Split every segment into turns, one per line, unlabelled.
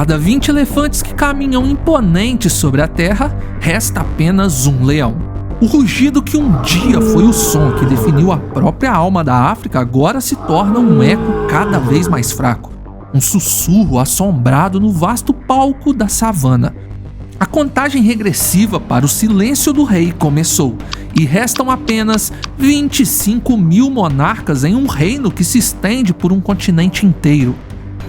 cada 20 elefantes que caminham imponentes sobre a terra, resta apenas um leão. O rugido que um dia foi o som que definiu a própria alma da África agora se torna um eco cada vez mais fraco. Um sussurro assombrado no vasto palco da savana. A contagem regressiva para o silêncio do rei começou, e restam apenas 25 mil monarcas em um reino que se estende por um continente inteiro.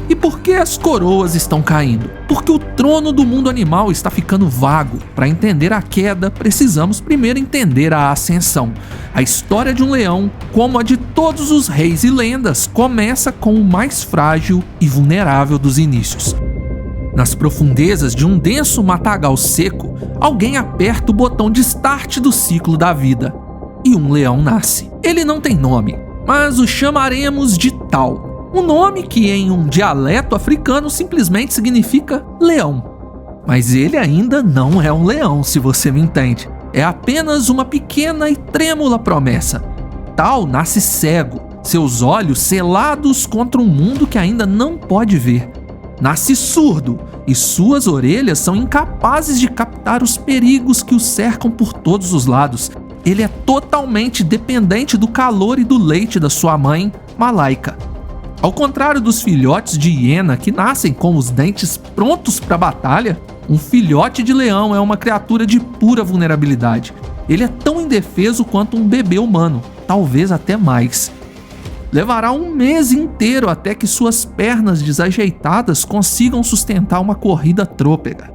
E por que as coroas estão caindo? Porque o trono do mundo animal está ficando vago. Para entender a queda, precisamos primeiro entender a ascensão. A história de um leão, como a de todos os reis e lendas, começa com o mais frágil e vulnerável dos inícios. Nas profundezas de um denso matagal seco, alguém aperta o botão de start do ciclo da vida. E um leão nasce. Ele não tem nome, mas o chamaremos de Tal. Um nome que em um dialeto africano simplesmente significa leão. Mas ele ainda não é um leão, se você me entende. É apenas uma pequena e trêmula promessa. Tal nasce cego, seus olhos selados contra um mundo que ainda não pode ver. Nasce surdo e suas orelhas são incapazes de captar os perigos que o cercam por todos os lados. Ele é totalmente dependente do calor e do leite da sua mãe, Malaika. Ao contrário dos filhotes de hiena que nascem com os dentes prontos para a batalha, um filhote de leão é uma criatura de pura vulnerabilidade. Ele é tão indefeso quanto um bebê humano, talvez até mais. Levará um mês inteiro até que suas pernas desajeitadas consigam sustentar uma corrida trôpega.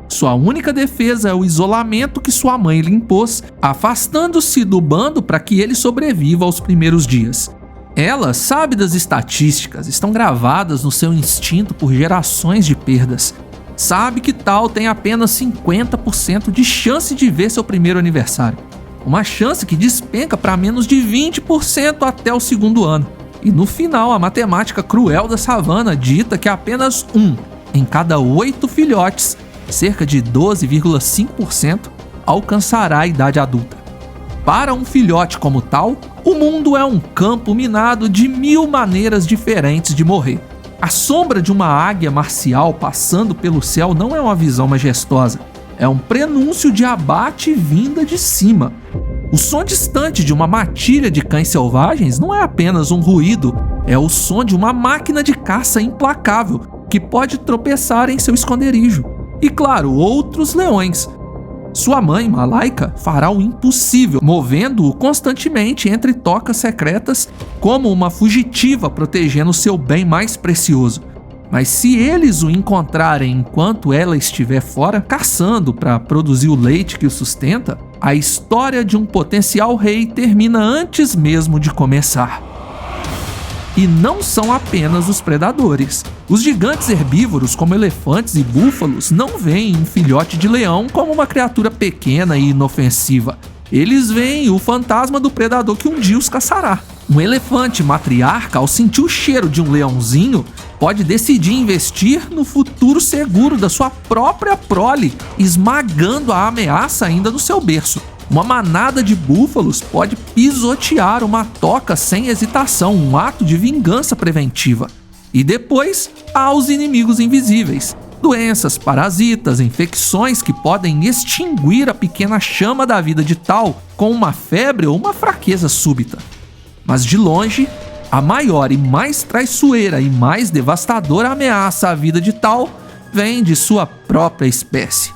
Sua única defesa é o isolamento que sua mãe lhe impôs, afastando-se do bando para que ele sobreviva aos primeiros dias. Ela sabe das estatísticas, estão gravadas no seu instinto por gerações de perdas. Sabe que Tal tem apenas 50% de chance de ver seu primeiro aniversário. Uma chance que despenca para menos de 20% até o segundo ano. E no final, a matemática cruel da savana dita que apenas um em cada 8 filhotes, cerca de 12,5%, alcançará a idade adulta. Para um filhote como Tal, o mundo é um campo minado de 1000 maneiras diferentes de morrer. A sombra de uma águia marcial passando pelo céu não é uma visão majestosa. É um prenúncio de abate vinda de cima. O som distante de uma matilha de cães selvagens não é apenas um ruído, é o som de uma máquina de caça implacável que pode tropeçar em seu esconderijo. E claro, outros leões. Sua mãe, Malaika, fará o impossível, movendo-o constantemente entre tocas secretas como uma fugitiva protegendo seu bem mais precioso. Mas se eles o encontrarem enquanto ela estiver fora, caçando para produzir o leite que o sustenta, a história de um potencial rei termina antes mesmo de começar. E não são apenas os predadores. Os gigantes herbívoros, como elefantes e búfalos, não veem um filhote de leão como uma criatura pequena e inofensiva. Eles veem o fantasma do predador que um dia os caçará. Um elefante matriarca, ao sentir o cheiro de um leãozinho, pode decidir investir no futuro seguro da sua própria prole, esmagando a ameaça ainda no seu berço. Uma manada de búfalos pode pisotear uma toca sem hesitação, um ato de vingança preventiva. E depois, há os inimigos invisíveis. Doenças, parasitas, infecções que podem extinguir a pequena chama da vida de Tal com uma febre ou uma fraqueza súbita. Mas de longe, a maior e mais traiçoeira e mais devastadora ameaça à vida de Tal vem de sua própria espécie.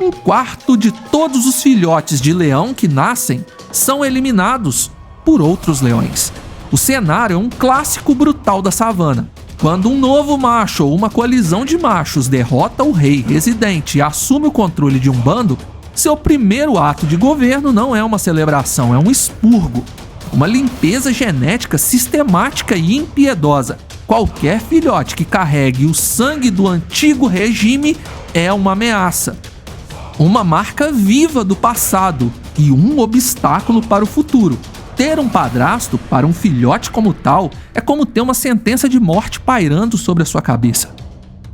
1/4 de todos os filhotes de leão que nascem são eliminados por outros leões. O cenário é um clássico brutal da savana. Quando um novo macho ou uma coalizão de machos derrota o rei residente e assume o controle de um bando, seu primeiro ato de governo não é uma celebração, é um expurgo. Uma limpeza genética sistemática e impiedosa. Qualquer filhote que carregue o sangue do antigo regime é uma ameaça. Uma marca viva do passado e um obstáculo para o futuro. Ter um padrasto para um filhote como Tal é como ter uma sentença de morte pairando sobre a sua cabeça.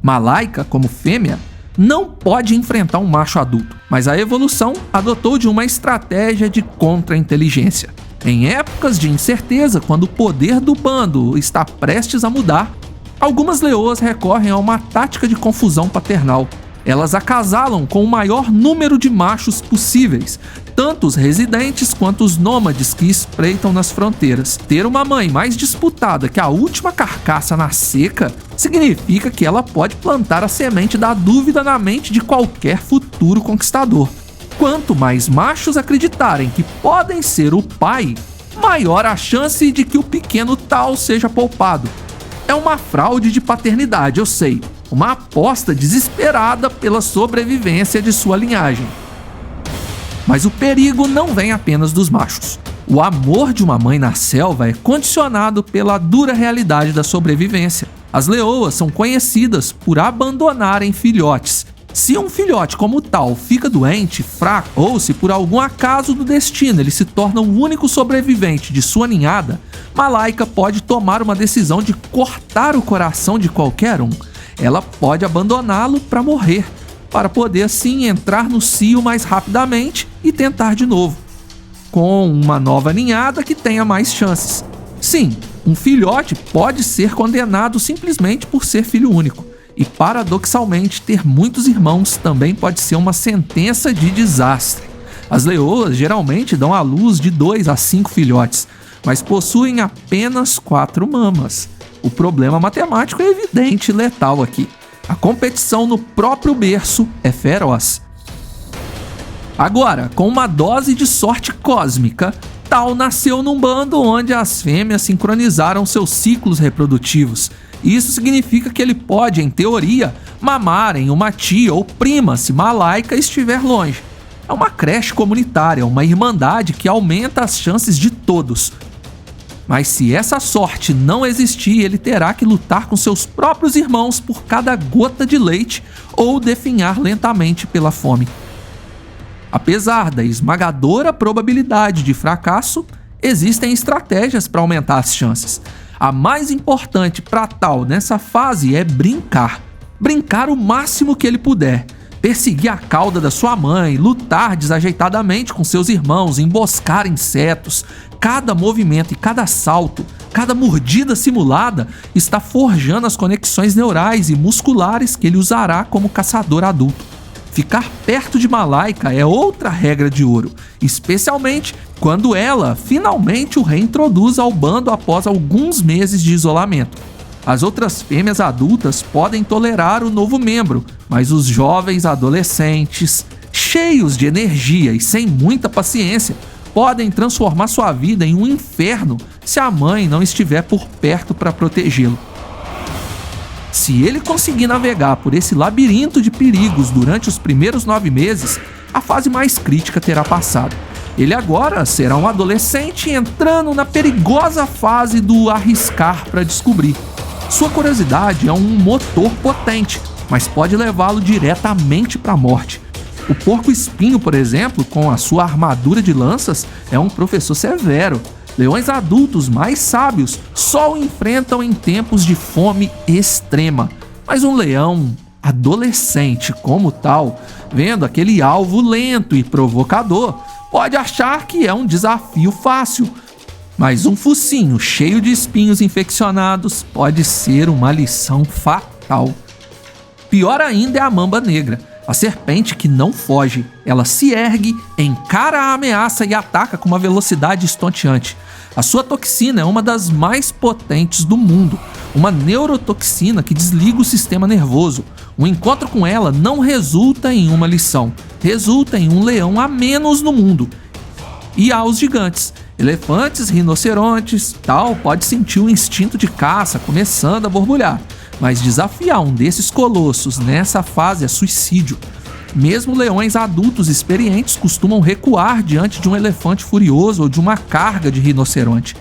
Malaika, como fêmea, não pode enfrentar um macho adulto, mas a evolução adotou de uma estratégia de contra-inteligência. Em épocas de incerteza, quando o poder do bando está prestes a mudar, Algumas leoas recorrem a uma tática de confusão paternal. Elas acasalam com o maior número de machos possíveis, tanto os residentes quanto os nômades que espreitam nas fronteiras. Ter uma mãe mais disputada que a última carcaça na seca significa que ela pode plantar a semente da dúvida na mente de qualquer futuro conquistador. Quanto mais machos acreditarem que podem ser o pai, maior a chance de que o pequeno tal seja poupado. É uma fraude de paternidade, eu sei. Uma aposta desesperada pela sobrevivência de sua linhagem. Mas o perigo não vem apenas dos machos. O amor de uma mãe na selva é condicionado pela dura realidade da sobrevivência. As leoas são conhecidas por abandonarem filhotes. Se um filhote como tal fica doente, fraco, ou se por algum acaso do destino ele se torna o único sobrevivente de sua ninhada, Malaika pode tomar uma decisão de cortar o coração de qualquer um. Ela pode abandoná-lo para morrer, para poder assim entrar no cio mais rapidamente e tentar de novo, com uma nova ninhada que tenha mais chances. Sim, um filhote pode ser condenado simplesmente por ser filho único, e paradoxalmente ter muitos irmãos também pode ser uma sentença de desastre. As leoas geralmente dão à luz de 2 a 5 filhotes, mas possuem apenas 4 mamas. O problema matemático é evidente e letal aqui. A competição no próprio berço é feroz. Agora, com uma dose de sorte cósmica, Tal nasceu num bando onde as fêmeas sincronizaram seus ciclos reprodutivos. Isso significa que ele pode, em teoria, mamar em uma tia ou prima se Malaika estiver longe. É uma creche comunitária, uma irmandade que aumenta as chances de todos. Mas se essa sorte não existir, ele terá que lutar com seus próprios irmãos por cada gota de leite ou definhar lentamente pela fome. Apesar da esmagadora probabilidade de fracasso, existem estratégias para aumentar as chances. A mais importante para Tal nessa fase é brincar. Brincar o máximo que ele puder. Perseguir a cauda da sua mãe, lutar desajeitadamente com seus irmãos, emboscar insetos. Cada movimento e cada salto, cada mordida simulada está forjando as conexões neurais e musculares que ele usará como caçador adulto. Ficar perto de Malaika é outra regra de ouro, especialmente quando ela finalmente o reintroduz ao bando após alguns meses de isolamento. As outras fêmeas adultas podem tolerar o novo membro, mas os jovens adolescentes, cheios de energia e sem muita paciência, podem transformar sua vida em um inferno se a mãe não estiver por perto para protegê-lo. Se ele conseguir navegar por esse labirinto de perigos durante os primeiros 9 meses, a fase mais crítica terá passado. Ele agora será um adolescente entrando na perigosa fase do arriscar para descobrir. Sua curiosidade é um motor potente, mas pode levá-lo diretamente para a morte. O porco-espinho, por exemplo, com a sua armadura de lanças, é um professor severo. Leões adultos mais sábios só o enfrentam em tempos de fome extrema. Mas um leão adolescente como tal, vendo aquele alvo lento e provocador, pode achar que é um desafio fácil. Mas um focinho cheio de espinhos infeccionados pode ser uma lição fatal. Pior ainda é a mamba negra, a serpente que não foge. Ela se ergue, encara a ameaça e ataca com uma velocidade estonteante. A sua toxina é uma das mais potentes do mundo, uma neurotoxina que desliga o sistema nervoso. Um encontro com ela não resulta em uma lição, resulta em um leão a menos no mundo. E há os gigantes. Elefantes, rinocerontes, Tal pode sentir o instinto de caça começando a borbulhar, mas desafiar um desses colossos nessa fase é suicídio. Mesmo leões adultos experientes costumam recuar diante de um elefante furioso ou de uma carga de rinoceronte.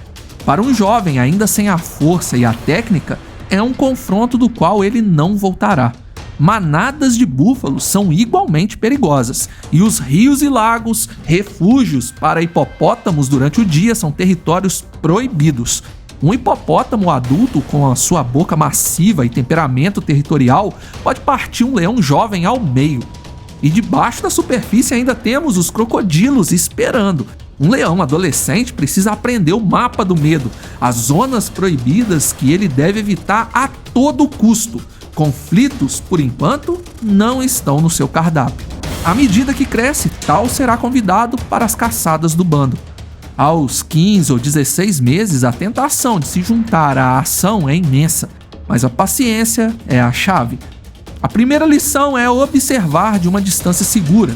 Para um jovem ainda sem a força e a técnica, é um confronto do qual ele não voltará. Manadas de búfalos são igualmente perigosas, e os rios e lagos, refúgios para hipopótamos durante o dia, são territórios proibidos. Um hipopótamo adulto com a sua boca massiva e temperamento territorial pode partir um leão jovem ao meio. E debaixo da superfície ainda temos os crocodilos esperando. Um leão adolescente precisa aprender o mapa do medo, as zonas proibidas que ele deve evitar a todo custo. Conflitos, por enquanto, não estão no seu cardápio. À medida que cresce, Tal será convidado para as caçadas do bando. Aos 15 ou 16 meses, a tentação de se juntar à ação é imensa, mas a paciência é a chave. A primeira lição é observar de uma distância segura.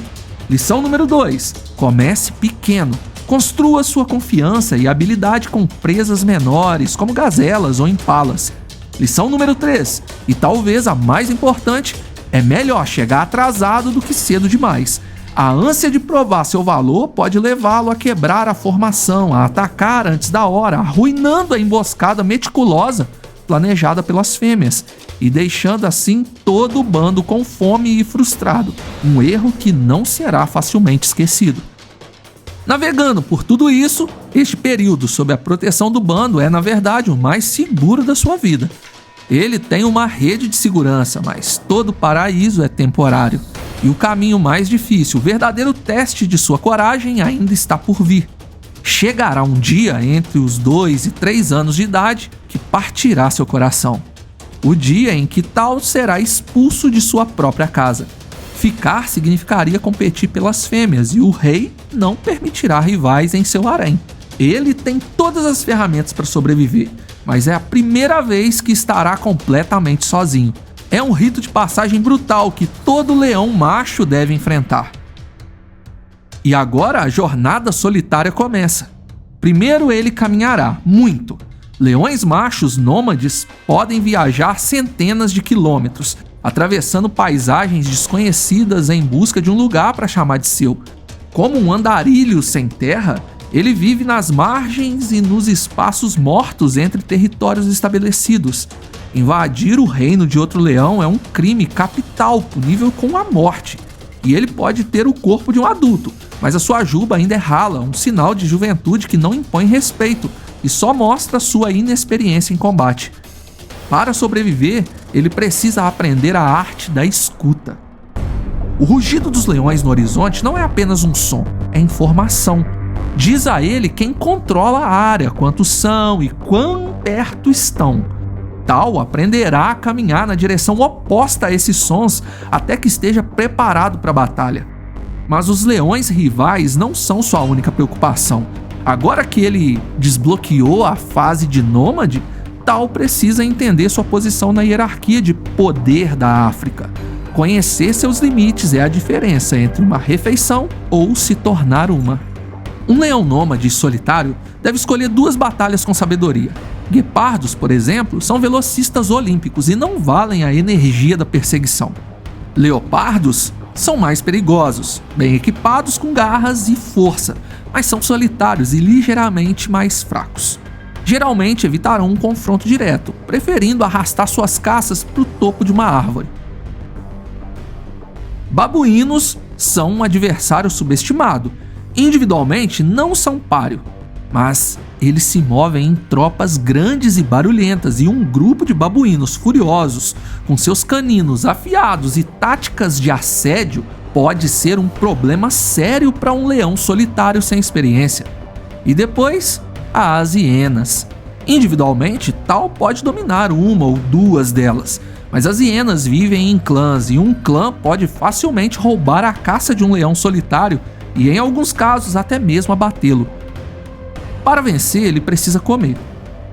Lição número 2: comece pequeno. Construa sua confiança e habilidade com presas menores, como gazelas ou impalas. Lição número 3, e talvez a mais importante, é melhor chegar atrasado do que cedo demais. A ânsia de provar seu valor pode levá-lo a quebrar a formação, a atacar antes da hora, arruinando a emboscada meticulosa planejada pelas fêmeas e deixando assim todo o bando com fome e frustrado, um erro que não será facilmente esquecido. Navegando por tudo isso, este período sob a proteção do bando é, na verdade, o mais seguro da sua vida. Ele tem uma rede de segurança, mas todo paraíso é temporário. E o caminho mais difícil, o verdadeiro teste de sua coragem, ainda está por vir. Chegará um dia entre os 2 e 3 anos de idade que partirá seu coração. O dia em que Tal será expulso de sua própria casa. Ficar significaria competir pelas fêmeas e o rei não permitirá rivais em seu harém. Ele tem todas as ferramentas para sobreviver, mas é a primeira vez que estará completamente sozinho. É um rito de passagem brutal que todo leão macho deve enfrentar. E agora a jornada solitária começa. Primeiro ele caminhará muito. Leões machos nômades podem viajar centenas de quilômetros, atravessando paisagens desconhecidas em busca de um lugar para chamar de seu. Como um andarilho sem terra, ele vive nas margens e nos espaços mortos entre territórios estabelecidos. Invadir o reino de outro leão é um crime capital, punível com a morte. E ele pode ter o corpo de um adulto, mas a sua juba ainda é rala, um sinal de juventude que não impõe respeito e só mostra sua inexperiência em combate. Para sobreviver, ele precisa aprender a arte da escuta. O rugido dos leões no horizonte não é apenas um som, é informação. Diz a ele quem controla a área, quantos são e quão perto estão. Tal aprenderá a caminhar na direção oposta a esses sons até que esteja preparado para a batalha. Mas os leões rivais não são sua única preocupação. Agora que ele desbloqueou a fase de nômade, Tal precisa entender sua posição na hierarquia de poder da África. Conhecer seus limites é a diferença entre uma refeição ou se tornar uma. Um leão nômade solitário deve escolher 2 batalhas com sabedoria. Guepardos, por exemplo, são velocistas olímpicos e não valem a energia da perseguição. Leopardos são mais perigosos, bem equipados com garras e força, mas são solitários e ligeiramente mais fracos. Geralmente evitarão um confronto direto, preferindo arrastar suas caças para o topo de uma árvore. Babuínos são um adversário subestimado. Individualmente não são páreo, mas eles se movem em tropas grandes e barulhentas, e um grupo de babuínos furiosos, com seus caninos afiados e táticas de assédio, pode ser um problema sério para um leão solitário sem experiência. E depois, as hienas. Individualmente, Tal pode dominar uma ou 2 delas, mas as hienas vivem em clãs e um clã pode facilmente roubar a caça de um leão solitário e, em alguns casos, até mesmo abatê-lo. Para vencer, ele precisa comer.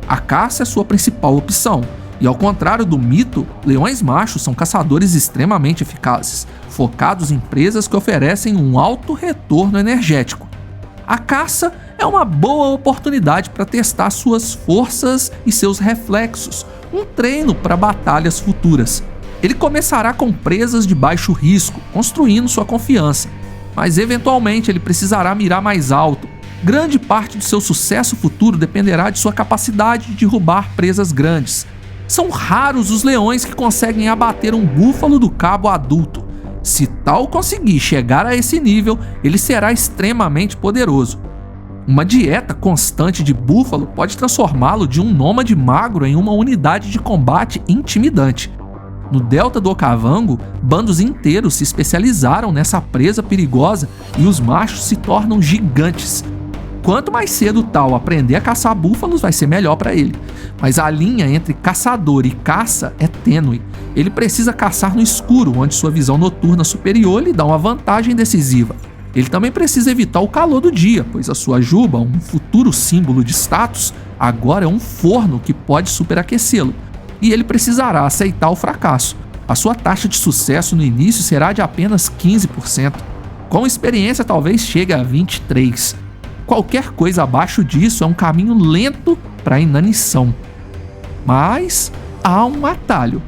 A caça é sua principal opção, e ao contrário do mito, leões machos são caçadores extremamente eficazes, focados em presas que oferecem um alto retorno energético. A caça é uma boa oportunidade para testar suas forças e seus reflexos, um treino para batalhas futuras. Ele começará com presas de baixo risco, construindo sua confiança, mas eventualmente ele precisará mirar mais alto. Grande parte do seu sucesso futuro dependerá de sua capacidade de derrubar presas grandes. São raros os leões que conseguem abater um búfalo do cabo adulto. Se Tal conseguir chegar a esse nível, ele será extremamente poderoso. Uma dieta constante de búfalo pode transformá-lo de um nômade magro em uma unidade de combate intimidante. No delta do Okavango, bandos inteiros se especializaram nessa presa perigosa e os machos se tornam gigantes. quanto mais cedo Tal aprender a caçar búfalos, vai ser melhor para ele. Mas a linha entre caçador e caça é tênue. Ele precisa caçar no escuro, onde sua visão noturna superior lhe dá uma vantagem decisiva. Ele também precisa evitar o calor do dia, pois a sua juba, um futuro símbolo de status, agora é um forno que pode superaquecê-lo. E ele precisará aceitar o fracasso. A sua taxa de sucesso no início será de apenas 15%. Com experiência, talvez chegue a 23%. Qualquer coisa abaixo disso é um caminho lento para a inanição. Mas há um atalho: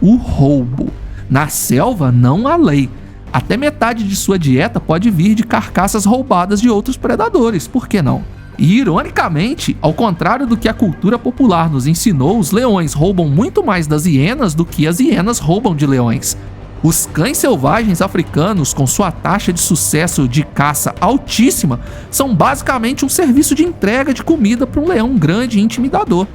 o roubo. Na selva não há lei. Até metade de sua dieta pode vir de carcaças roubadas de outros predadores, por que não? E, ironicamente, ao contrário do que a cultura popular nos ensinou, os leões roubam muito mais das hienas do que as hienas roubam de leões. Os cães selvagens africanos, com sua taxa de sucesso de caça altíssima, são basicamente um serviço de entrega de comida para um leão grande e intimidador.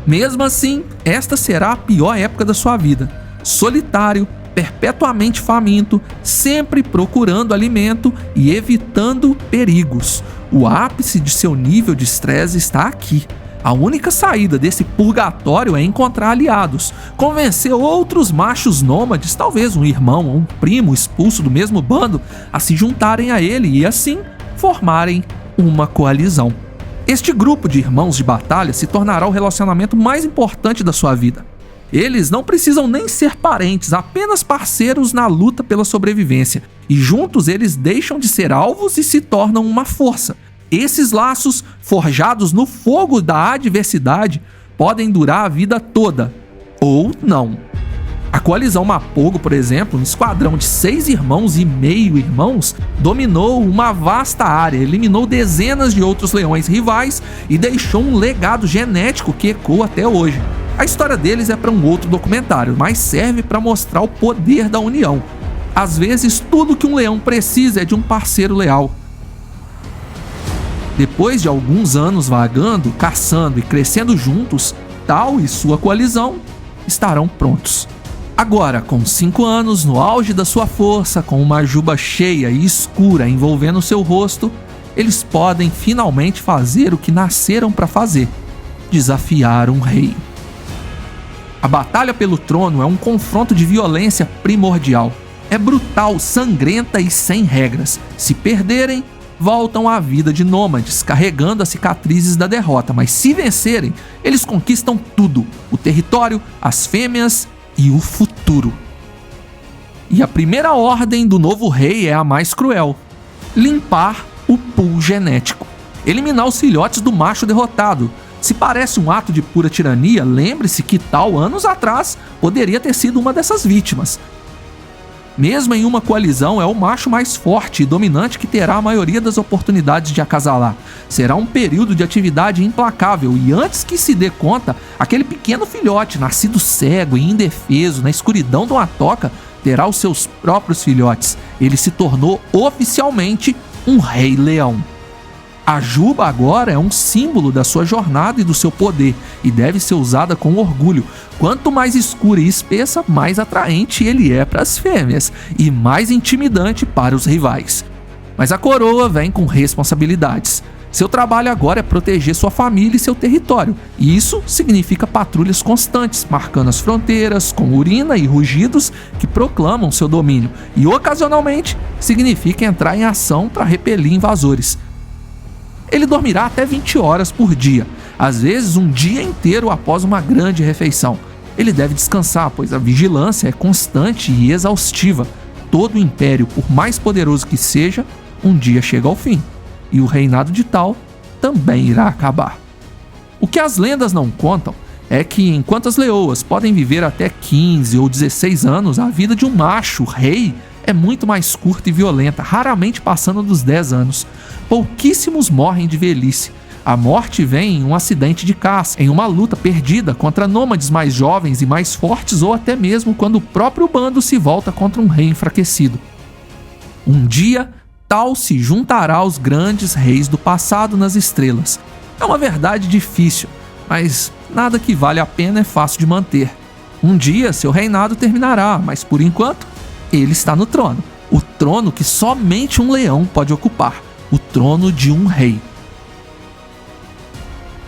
Mesmo assim, esta será a pior época da sua vida. Solitário, perpetuamente faminto, sempre procurando alimento e evitando perigos. O ápice de seu nível de estresse está aqui. A única saída desse purgatório é encontrar aliados, convencer outros machos nômades, talvez um irmão ou um primo expulso do mesmo bando, a se juntarem a ele e assim formarem uma coalizão. Este grupo de irmãos de batalha se tornará o relacionamento mais importante da sua vida. Eles não precisam nem ser parentes, apenas parceiros na luta pela sobrevivência. E juntos eles deixam de ser alvos e se tornam uma força. Esses laços, forjados no fogo da adversidade, podem durar a vida toda, ou não. A coalizão Mapogo, por exemplo, um esquadrão de 6 irmãos e meio-irmãos, dominou uma vasta área, eliminou dezenas de outros leões rivais e deixou um legado genético que ecoa até hoje. A história deles é para um outro documentário, mas serve para mostrar o poder da união. Às vezes, tudo que um leão precisa é de um parceiro leal. Depois de alguns anos vagando, caçando e crescendo juntos, Tal e sua coalizão estarão prontos. Agora, com 5 anos, no auge da sua força, com uma juba cheia e escura envolvendo seu rosto, eles podem finalmente fazer o que nasceram para fazer: desafiar um rei. A batalha pelo trono é um confronto de violência primordial. É brutal, sangrenta e sem regras. Se perderem, voltam à vida de nômades, carregando as cicatrizes da derrota, mas se vencerem, eles conquistam tudo: o território, as fêmeas e o futuro. E a primeira ordem do novo rei é a mais cruel: limpar o pool genético, eliminar os filhotes do macho derrotado. Se parece um ato de pura tirania, lembre-se que Tal, anos atrás, poderia ter sido uma dessas vítimas. Mesmo em uma coalizão, é o macho mais forte e dominante que terá a maioria das oportunidades de acasalar. Será um período de atividade implacável e antes que se dê conta, aquele pequeno filhote, nascido cego e indefeso na escuridão de uma toca, terá os seus próprios filhotes. Ele se tornou oficialmente um rei leão. A juba agora é um símbolo da sua jornada e do seu poder, e deve ser usada com orgulho. Quanto mais escura e espessa, mais atraente ele é para as fêmeas, e mais intimidante para os rivais. Mas a coroa vem com responsabilidades. Seu trabalho agora é proteger sua família e seu território, e isso significa patrulhas constantes, marcando as fronteiras, com urina e rugidos que proclamam seu domínio, e ocasionalmente significa entrar em ação para repelir invasores. Ele dormirá até 20 horas por dia, às vezes um dia inteiro após uma grande refeição. Ele deve descansar, pois a vigilância é constante e exaustiva. Todo o império, por mais poderoso que seja, um dia chega ao fim, e o reinado de Tal também irá acabar. O que as lendas não contam é que, enquanto as leoas podem viver até 15 ou 16 anos, a vida de um macho rei é muito mais curta e violenta, raramente passando dos 10 anos. Pouquíssimos morrem de velhice. A morte vem em um acidente de caça, em uma luta perdida contra nômades mais jovens e mais fortes, ou até mesmo quando o próprio bando se volta contra um rei enfraquecido. Um dia, Tal se juntará aos grandes reis do passado nas estrelas. É uma verdade difícil, mas nada que vale a pena é fácil de manter. Um dia seu reinado terminará, mas por enquanto ele está no trono. O trono que somente um leão pode ocupar. O trono de um rei.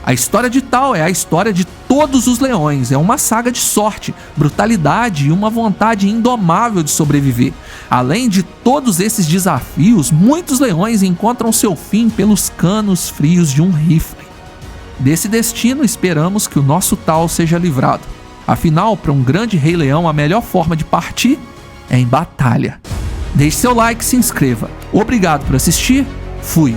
A história de Tal é a história de todos os leões, é uma saga de sorte, brutalidade e uma vontade indomável de sobreviver. Além de todos esses desafios, muitos leões encontram seu fim pelos canos frios de um rifle. Desse destino, esperamos que o nosso Tal seja livrado. Afinal, para um grande rei leão, a melhor forma de partir é em batalha. Deixe seu like e se inscreva. Obrigado por assistir. Fui.